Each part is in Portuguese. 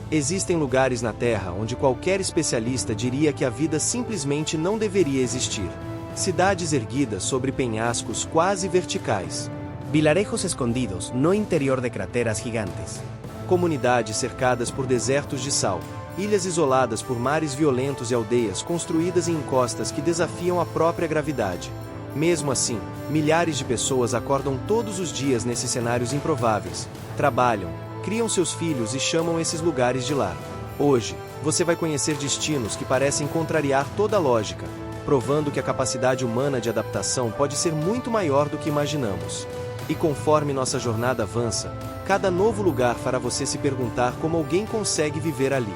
Existem lugares na Terra onde qualquer especialista diria que a vida simplesmente não deveria existir. Cidades erguidas sobre penhascos quase verticais. Vilarejos escondidos no interior de crateras gigantes. Comunidades cercadas por desertos de sal. Ilhas isoladas por mares violentos e aldeias construídas em encostas que desafiam a própria gravidade. Mesmo assim, milhares de pessoas acordam todos os dias nesses cenários improváveis, trabalham, criam seus filhos e chamam esses lugares de lar. Hoje, você vai conhecer destinos que parecem contrariar toda a lógica, provando que a capacidade humana de adaptação pode ser muito maior do que imaginamos. E conforme nossa jornada avança, cada novo lugar fará você se perguntar como alguém consegue viver ali.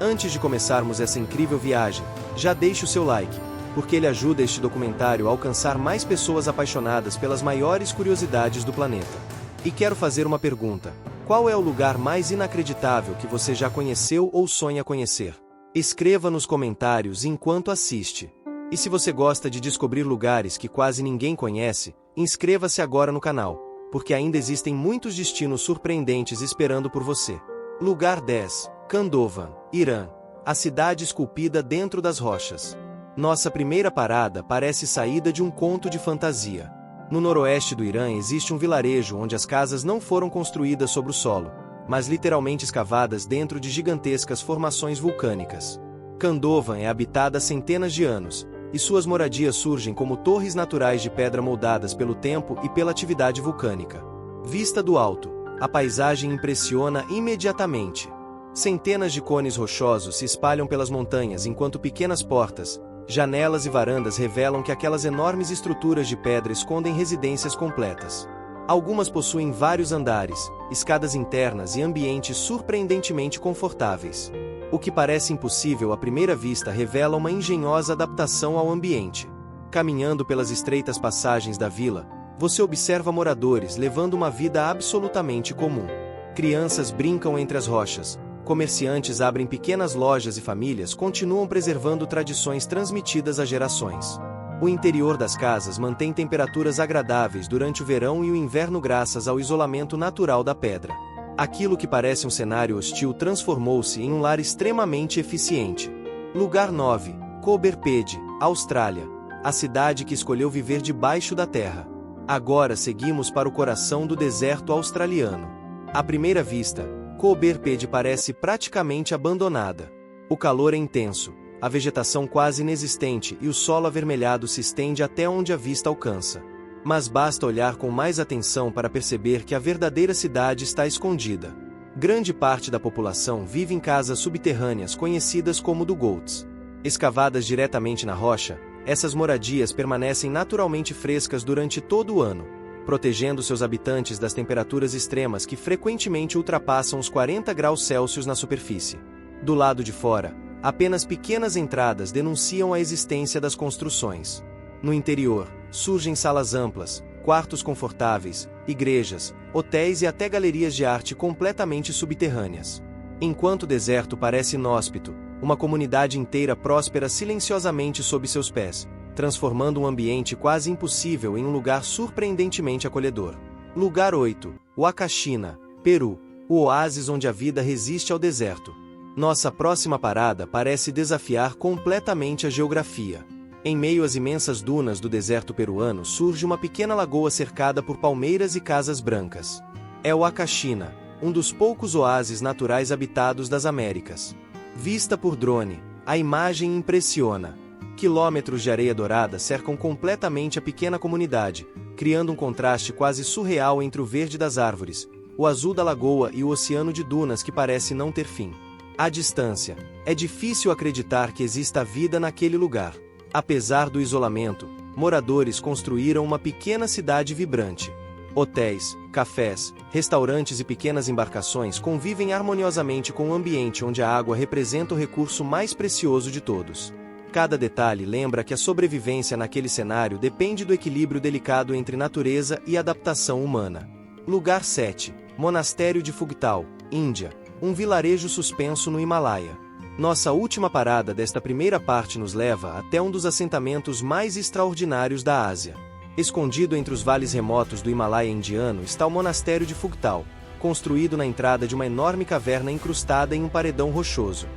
Antes de começarmos essa incrível viagem, já deixe o seu like, porque ele ajuda este documentário a alcançar mais pessoas apaixonadas pelas maiores curiosidades do planeta. E quero fazer uma pergunta: qual é o lugar mais inacreditável que você já conheceu ou sonha conhecer? Escreva nos comentários enquanto assiste. E se você gosta de descobrir lugares que quase ninguém conhece, inscreva-se agora no canal, porque ainda existem muitos destinos surpreendentes esperando por você. Lugar 10. Khandovan, Irã. A cidade esculpida dentro das rochas. Nossa primeira parada parece saída de um conto de fantasia. No noroeste do Irã existe um vilarejo onde as casas não foram construídas sobre o solo, mas literalmente escavadas dentro de gigantescas formações vulcânicas. Khandovan é habitada há centenas de anos, e suas moradias surgem como torres naturais de pedra moldadas pelo tempo e pela atividade vulcânica. Vista do alto, a paisagem impressiona imediatamente. Centenas de cones rochosos se espalham pelas montanhas enquanto pequenas portas, janelas e varandas revelam que aquelas enormes estruturas de pedra escondem residências completas. Algumas possuem vários andares, escadas internas e ambientes surpreendentemente confortáveis. O que parece impossível à primeira vista revela uma engenhosa adaptação ao ambiente. Caminhando pelas estreitas passagens da vila, você observa moradores levando uma vida absolutamente comum. Crianças brincam entre as rochas, comerciantes abrem pequenas lojas e famílias continuam preservando tradições transmitidas há gerações. O interior das casas mantém temperaturas agradáveis durante o verão e o inverno graças ao isolamento natural da pedra. Aquilo que parece um cenário hostil transformou-se em um lar extremamente eficiente. Lugar 9. Koberpede, Austrália. A cidade que escolheu viver debaixo da terra. Agora seguimos para o coração do deserto australiano. À primeira vista, Koberpede parece praticamente abandonada. O calor é intenso, a vegetação quase inexistente e o solo avermelhado se estende até onde a vista alcança. Mas basta olhar com mais atenção para perceber que a verdadeira cidade está escondida. Grande parte da população vive em casas subterrâneas conhecidas como dugoutes. Escavadas diretamente na rocha, essas moradias permanecem naturalmente frescas durante todo o ano, protegendo seus habitantes das temperaturas extremas que frequentemente ultrapassam os 40 graus Celsius na superfície. Do lado de fora, apenas pequenas entradas denunciam a existência das construções. No interior, surgem salas amplas, quartos confortáveis, igrejas, hotéis e até galerias de arte completamente subterrâneas. Enquanto o deserto parece inóspito, uma comunidade inteira próspera silenciosamente sob seus pés, transformando um ambiente quase impossível em um lugar surpreendentemente acolhedor. Lugar 8. Huacachina, Peru, o oásis onde a vida resiste ao deserto. Nossa próxima parada parece desafiar completamente a geografia. Em meio às imensas dunas do deserto peruano surge uma pequena lagoa cercada por palmeiras e casas brancas. É Huacachina, um dos poucos oásis naturais habitados das Américas. Vista por drone, a imagem impressiona. Quilômetros de areia dourada cercam completamente a pequena comunidade, criando um contraste quase surreal entre o verde das árvores, o azul da lagoa e o oceano de dunas que parece não ter fim. À distância, é difícil acreditar que exista vida naquele lugar. Apesar do isolamento, moradores construíram uma pequena cidade vibrante. Hotéis, cafés, restaurantes e pequenas embarcações convivem harmoniosamente com um ambiente onde a água representa o recurso mais precioso de todos. Cada detalhe lembra que a sobrevivência naquele cenário depende do equilíbrio delicado entre natureza e adaptação humana. Lugar 7. Monastério de Phugtal, Índia, um vilarejo suspenso no Himalaia. Nossa última parada desta primeira parte nos leva até um dos assentamentos mais extraordinários da Ásia. Escondido entre os vales remotos do Himalaia indiano está o Monastério de Phugtal, construído na entrada de uma enorme caverna incrustada em um paredão rochoso.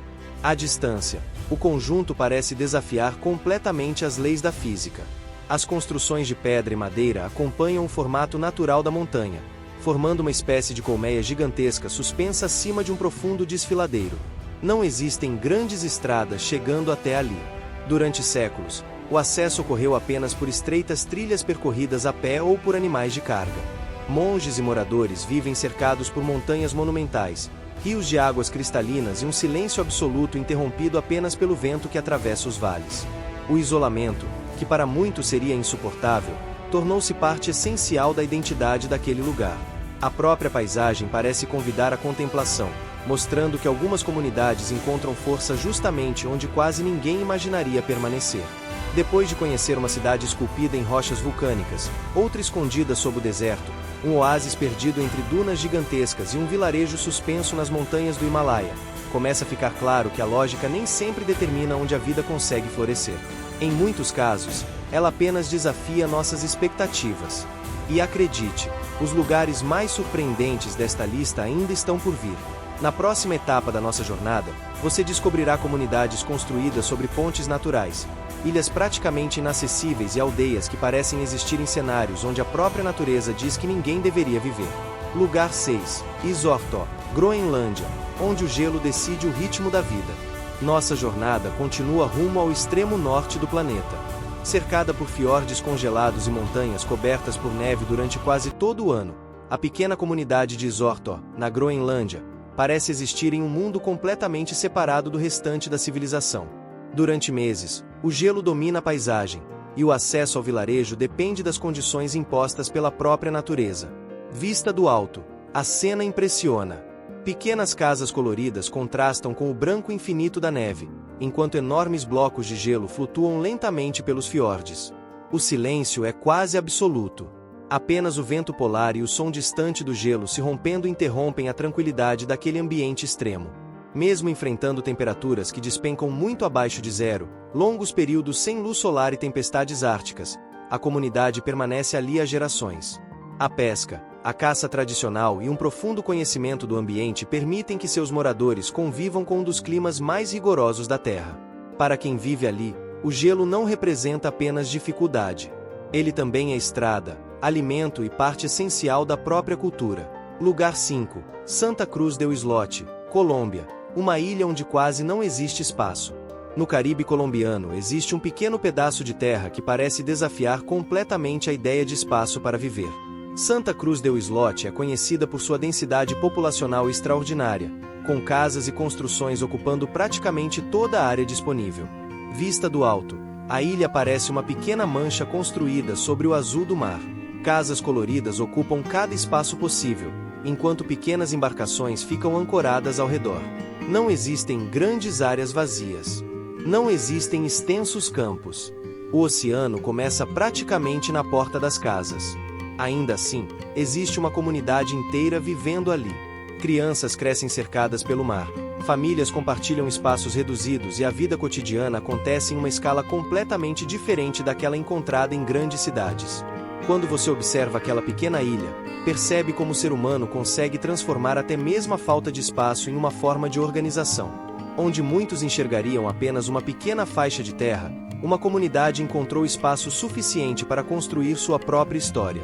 À distância, o conjunto parece desafiar completamente as leis da física. As construções de pedra e madeira acompanham o formato natural da montanha, formando uma espécie de colmeia gigantesca suspensa acima de um profundo desfiladeiro. Não existem grandes estradas chegando até ali. Durante séculos, o acesso ocorreu apenas por estreitas trilhas percorridas a pé ou por animais de carga. Monges e moradores vivem cercados por montanhas monumentais, rios de águas cristalinas e um silêncio absoluto interrompido apenas pelo vento que atravessa os vales. O isolamento, que para muitos seria insuportável, tornou-se parte essencial da identidade daquele lugar. A própria paisagem parece convidar a contemplação, mostrando que algumas comunidades encontram força justamente onde quase ninguém imaginaria permanecer. Depois de conhecer uma cidade esculpida em rochas vulcânicas, outra escondida sob o deserto, um oásis perdido entre dunas gigantescas e um vilarejo suspenso nas montanhas do Himalaia, começa a ficar claro que a lógica nem sempre determina onde a vida consegue florescer. Em muitos casos, ela apenas desafia nossas expectativas. E acredite, os lugares mais surpreendentes desta lista ainda estão por vir. Na próxima etapa da nossa jornada, você descobrirá comunidades construídas sobre pontes naturais, ilhas praticamente inacessíveis e aldeias que parecem existir em cenários onde a própria natureza diz que ninguém deveria viver. Lugar 6. Isortó, Groenlândia, onde o gelo decide o ritmo da vida. Nossa jornada continua rumo ao extremo norte do planeta. Cercada por fiordes congelados e montanhas cobertas por neve durante quase todo o ano, a pequena comunidade de Isortó, na Groenlândia, parece existir em um mundo completamente separado do restante da civilização. Durante meses, o gelo domina a paisagem, e o acesso ao vilarejo depende das condições impostas pela própria natureza. Vista do alto, a cena impressiona. Pequenas casas coloridas contrastam com o branco infinito da neve, enquanto enormes blocos de gelo flutuam lentamente pelos fiordes. O silêncio é quase absoluto. Apenas o vento polar e o som distante do gelo se rompendo interrompem a tranquilidade daquele ambiente extremo. Mesmo enfrentando temperaturas que despencam muito abaixo de zero, longos períodos sem luz solar e tempestades árticas, a comunidade permanece ali há gerações. A pesca, a caça tradicional e um profundo conhecimento do ambiente permitem que seus moradores convivam com um dos climas mais rigorosos da Terra. Para quem vive ali, o gelo não representa apenas dificuldade. Ele também é estrada, alimento e parte essencial da própria cultura. Lugar 5. Santa Cruz del Islote, Colômbia, uma ilha onde quase não existe espaço. No Caribe colombiano existe um pequeno pedaço de terra que parece desafiar completamente a ideia de espaço para viver. Santa Cruz del Islote é conhecida por sua densidade populacional extraordinária, com casas e construções ocupando praticamente toda a área disponível. Vista do alto, a ilha parece uma pequena mancha construída sobre o azul do mar. Casas coloridas ocupam cada espaço possível, enquanto pequenas embarcações ficam ancoradas ao redor. Não existem grandes áreas vazias. Não existem extensos campos. O oceano começa praticamente na porta das casas. Ainda assim, existe uma comunidade inteira vivendo ali. Crianças crescem cercadas pelo mar, famílias compartilham espaços reduzidos e a vida cotidiana acontece em uma escala completamente diferente daquela encontrada em grandes cidades. Quando você observa aquela pequena ilha, percebe como o ser humano consegue transformar até mesmo a falta de espaço em uma forma de organização. Onde muitos enxergariam apenas uma pequena faixa de terra, uma comunidade encontrou espaço suficiente para construir sua própria história.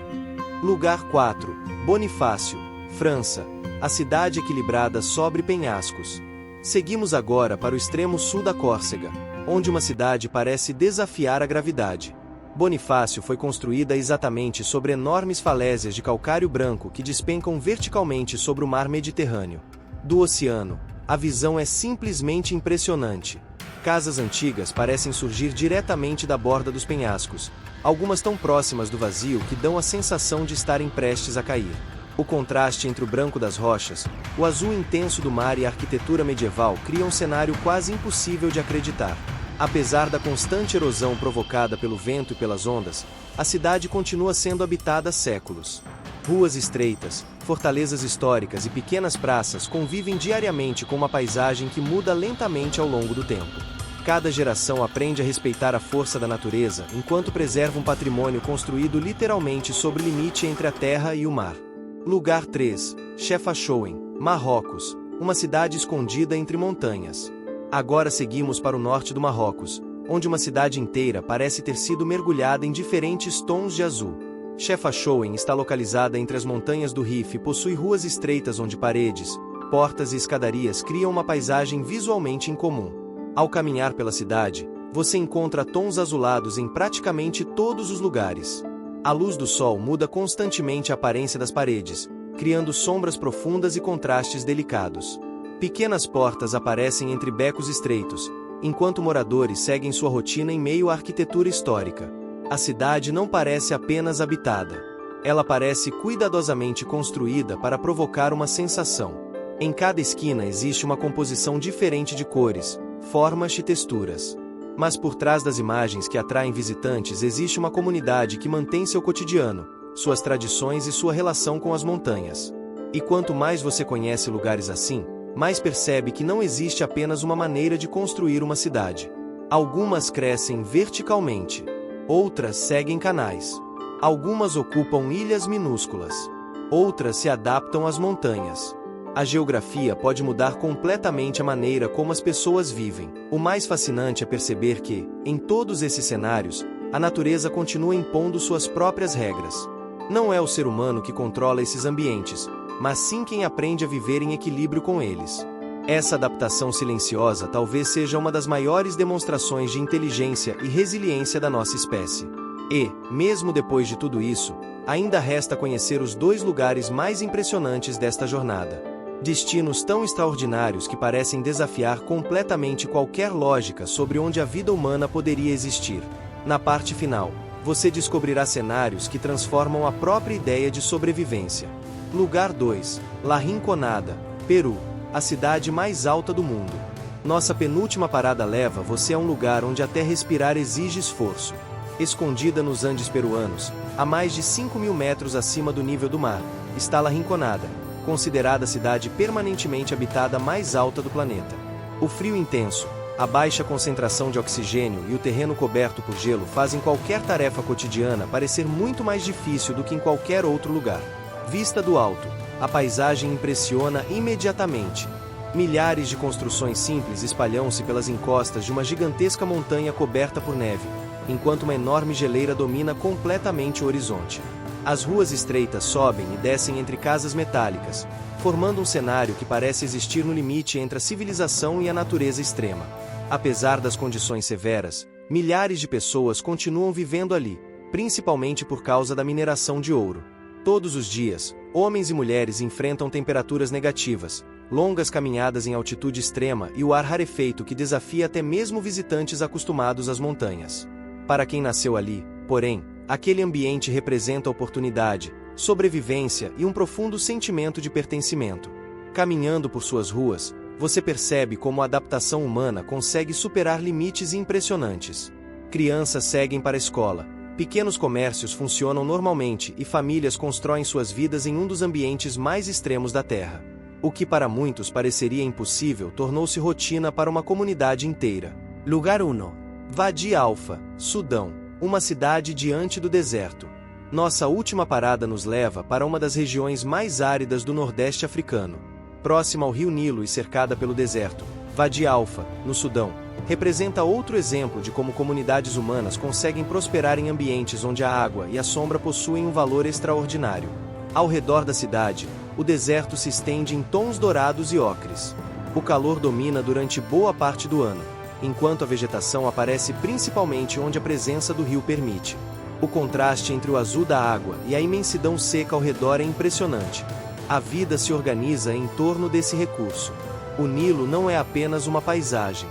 Lugar 4. Bonifácio, França. A cidade equilibrada sobre penhascos. Seguimos agora para o extremo sul da Córcega, onde uma cidade parece desafiar a gravidade. Bonifácio foi construída exatamente sobre enormes falésias de calcário branco que despencam verticalmente sobre o mar Mediterrâneo. Do oceano, a visão é simplesmente impressionante. Casas antigas parecem surgir diretamente da borda dos penhascos, algumas tão próximas do vazio que dão a sensação de estarem prestes a cair. O contraste entre o branco das rochas, o azul intenso do mar e a arquitetura medieval cria um cenário quase impossível de acreditar. Apesar da constante erosão provocada pelo vento e pelas ondas, a cidade continua sendo habitada há séculos. Ruas estreitas, fortalezas históricas e pequenas praças convivem diariamente com uma paisagem que muda lentamente ao longo do tempo. Cada geração aprende a respeitar a força da natureza enquanto preserva um patrimônio construído literalmente sobre o limite entre a terra e o mar. Lugar 3. Chefchaouen, Marrocos, uma cidade escondida entre montanhas. Agora seguimos para o norte do Marrocos, onde uma cidade inteira parece ter sido mergulhada em diferentes tons de azul. Chefchaouen está localizada entre as montanhas do Rif e possui ruas estreitas onde paredes, portas e escadarias criam uma paisagem visualmente incomum. Ao caminhar pela cidade, você encontra tons azulados em praticamente todos os lugares. A luz do sol muda constantemente a aparência das paredes, criando sombras profundas e contrastes delicados. Pequenas portas aparecem entre becos estreitos, enquanto moradores seguem sua rotina em meio à arquitetura histórica. A cidade não parece apenas habitada. Ela parece cuidadosamente construída para provocar uma sensação. Em cada esquina existe uma composição diferente de cores, formas e texturas. Mas por trás das imagens que atraem visitantes existe uma comunidade que mantém seu cotidiano, suas tradições e sua relação com as montanhas. E quanto mais você conhece lugares assim, mais percebe que não existe apenas uma maneira de construir uma cidade. Algumas crescem verticalmente, outras seguem canais. Algumas ocupam ilhas minúsculas, outras se adaptam às montanhas. A geografia pode mudar completamente a maneira como as pessoas vivem. O mais fascinante é perceber que, em todos esses cenários, a natureza continua impondo suas próprias regras. Não é o ser humano que controla esses ambientes, mas sim quem aprende a viver em equilíbrio com eles. Essa adaptação silenciosa talvez seja uma das maiores demonstrações de inteligência e resiliência da nossa espécie. E, mesmo depois de tudo isso, ainda resta conhecer os dois lugares mais impressionantes desta jornada. Destinos tão extraordinários que parecem desafiar completamente qualquer lógica sobre onde a vida humana poderia existir. Na parte final, você descobrirá cenários que transformam a própria ideia de sobrevivência. Lugar 2. La Rinconada, Peru, a cidade mais alta do mundo. Nossa penúltima parada leva você a um lugar onde até respirar exige esforço. Escondida nos Andes peruanos, a mais de 5.000 metros acima do nível do mar, está La Rinconada, considerada a cidade permanentemente habitada mais alta do planeta. O frio intenso, a baixa concentração de oxigênio e o terreno coberto por gelo fazem qualquer tarefa cotidiana parecer muito mais difícil do que em qualquer outro lugar. Vista do alto, a paisagem impressiona imediatamente. Milhares de construções simples espalham-se pelas encostas de uma gigantesca montanha coberta por neve, enquanto uma enorme geleira domina completamente o horizonte. As ruas estreitas sobem e descem entre casas metálicas, formando um cenário que parece existir no limite entre a civilização e a natureza extrema. Apesar das condições severas, milhares de pessoas continuam vivendo ali, principalmente por causa da mineração de ouro. Todos os dias, homens e mulheres enfrentam temperaturas negativas, longas caminhadas em altitude extrema e o ar rarefeito que desafia até mesmo visitantes acostumados às montanhas. Para quem nasceu ali, porém, aquele ambiente representa oportunidade, sobrevivência e um profundo sentimento de pertencimento. Caminhando por suas ruas, você percebe como a adaptação humana consegue superar limites impressionantes. Crianças seguem para a escola, pequenos comércios funcionam normalmente e famílias constroem suas vidas em um dos ambientes mais extremos da Terra. O que para muitos pareceria impossível tornou-se rotina para uma comunidade inteira. Lugar 1. Wadi Alfa, Sudão, uma cidade diante do deserto. Nossa última parada nos leva para uma das regiões mais áridas do Nordeste africano. Próxima ao rio Nilo e cercada pelo deserto, Wadi Alfa, no Sudão, representa outro exemplo de como comunidades humanas conseguem prosperar em ambientes onde a água e a sombra possuem um valor extraordinário. Ao redor da cidade, o deserto se estende em tons dourados e ocres. O calor domina durante boa parte do ano, enquanto a vegetação aparece principalmente onde a presença do rio permite. O contraste entre o azul da água e a imensidão seca ao redor é impressionante. A vida se organiza em torno desse recurso. O Nilo não é apenas uma paisagem.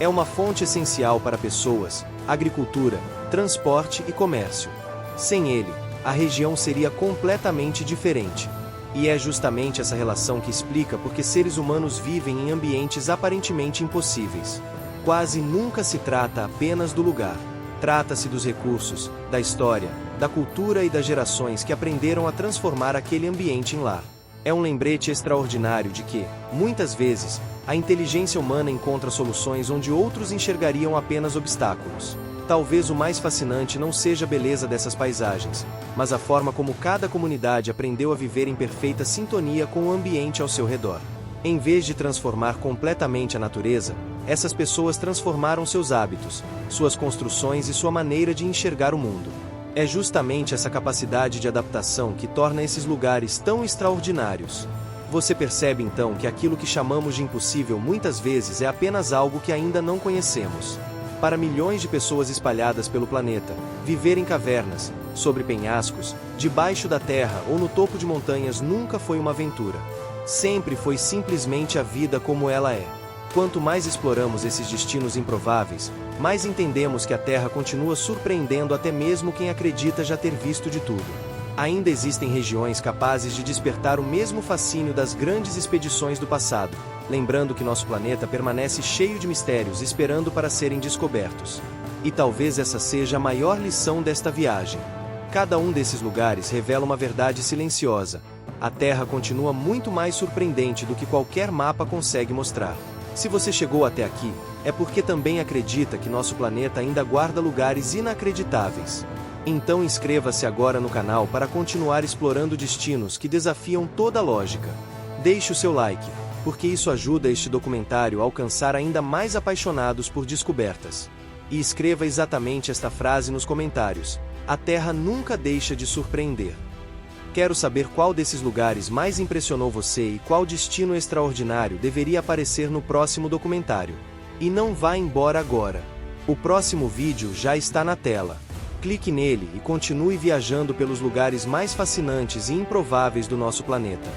É uma fonte essencial para pessoas, agricultura, transporte e comércio. Sem ele, a região seria completamente diferente. E é justamente essa relação que explica por que seres humanos vivem em ambientes aparentemente impossíveis. Quase nunca se trata apenas do lugar. Trata-se dos recursos, da história, da cultura e das gerações que aprenderam a transformar aquele ambiente em lar. É um lembrete extraordinário de que, muitas vezes, a inteligência humana encontra soluções onde outros enxergariam apenas obstáculos. Talvez o mais fascinante não seja a beleza dessas paisagens, mas a forma como cada comunidade aprendeu a viver em perfeita sintonia com o ambiente ao seu redor. Em vez de transformar completamente a natureza, essas pessoas transformaram seus hábitos, suas construções e sua maneira de enxergar o mundo. É justamente essa capacidade de adaptação que torna esses lugares tão extraordinários. Você percebe então que aquilo que chamamos de impossível muitas vezes é apenas algo que ainda não conhecemos. Para milhões de pessoas espalhadas pelo planeta, viver em cavernas, sobre penhascos, debaixo da terra ou no topo de montanhas nunca foi uma aventura. Sempre foi simplesmente a vida como ela é. Quanto mais exploramos esses destinos improváveis, mais entendemos que a Terra continua surpreendendo até mesmo quem acredita já ter visto de tudo. Ainda existem regiões capazes de despertar o mesmo fascínio das grandes expedições do passado, lembrando que nosso planeta permanece cheio de mistérios esperando para serem descobertos. E talvez essa seja a maior lição desta viagem. Cada um desses lugares revela uma verdade silenciosa. A Terra continua muito mais surpreendente do que qualquer mapa consegue mostrar. Se você chegou até aqui, é porque também acredita que nosso planeta ainda guarda lugares inacreditáveis. Então inscreva-se agora no canal para continuar explorando destinos que desafiam toda a lógica. Deixe o seu like, porque isso ajuda este documentário a alcançar ainda mais apaixonados por descobertas. E escreva exatamente esta frase nos comentários: a Terra nunca deixa de surpreender. Quero saber qual desses lugares mais impressionou você e qual destino extraordinário deveria aparecer no próximo documentário. E não vá embora agora. O próximo vídeo já está na tela. Clique nele e continue viajando pelos lugares mais fascinantes e improváveis do nosso planeta.